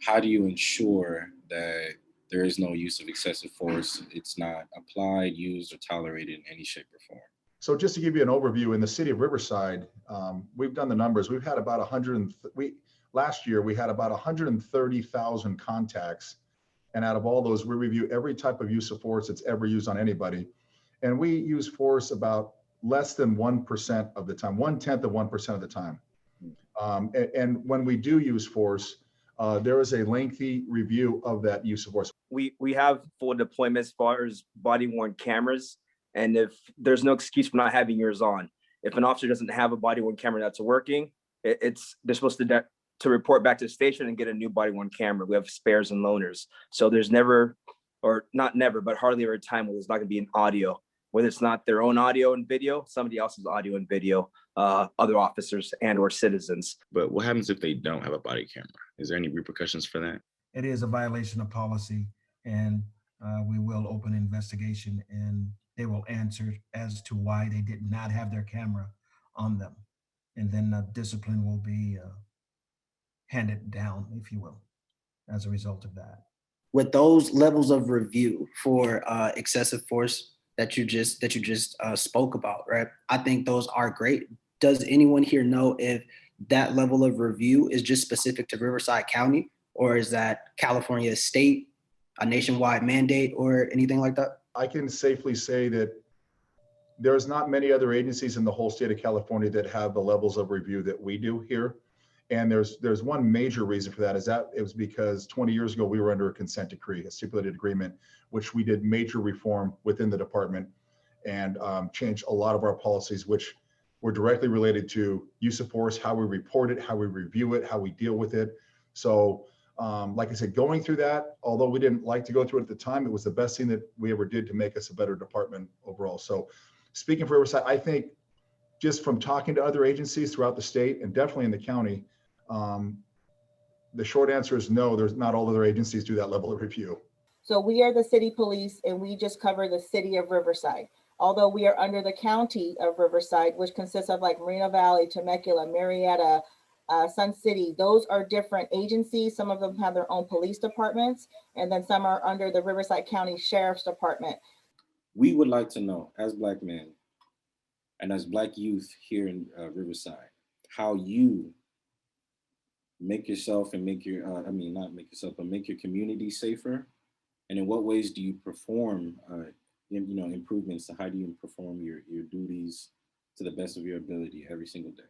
how do you ensure that there is no use of excessive force? It's not applied, used, or tolerated in any shape or form. So just to give you an overview, in the city of Riverside, we've done the numbers. We've had about last year we had about 130,000 contacts. And out of all those, we review every type of use of force that's ever used on anybody. And we use force about less than 1% of the time, 1/10 of 1% of the time. And when we do use force, there is a lengthy review of that use of force. We have full deployment as far as body-worn cameras. And if there's no excuse for not having yours on, if an officer doesn't have a body-worn camera that's working, they're supposed to report back to the station and get a new body-worn camera. We have spares and loaners. So there's never, or not never, but hardly ever a time where there's not gonna be an audio, whether it's not their own audio and video, somebody else's audio and video, other officers and or citizens. But what happens if they don't have a body camera? Is there any repercussions for that? It is a violation of policy, and we will open an investigation, and they will answer as to why they did not have their camera on them. And then discipline will be handed down, if you will, as a result of that. With those levels of review for excessive force that you just spoke about, right? I think those are great. Does anyone here know if that level of review is just specific to Riverside County, or is that California state, a nationwide mandate, or anything like that? I can safely say that there's not many other agencies in the whole state of California that have the levels of review that we do here. And there's one major reason for that, is that it was because 20 years ago, we were under a consent decree, a stipulated agreement, which we did major reform within the department and changed a lot of our policies, which were directly related to use of force, how we report it, how we review it, how we deal with it. So like I said, going through that, although we didn't like to go through it at the time, it was the best thing that we ever did to make us a better department overall. So speaking for Riverside, I think just from talking to other agencies throughout the state and definitely in the county, the short answer is no, there's not all other agencies do that level of review. So we are the city police, and we just cover the city of Riverside. Although we are under the county of Riverside, which consists of like Moreno Valley, Temecula, Marietta, Sun City, those are different agencies. Some of them have their own police departments, and then some are under the Riverside County Sheriff's Department. We would like to know, as Black men and as Black youth here in Riverside, how you make yourself and make your, not make yourself, but make your community safer. And in what ways do you perform, improvements? So how do you perform your duties to the best of your ability every single day?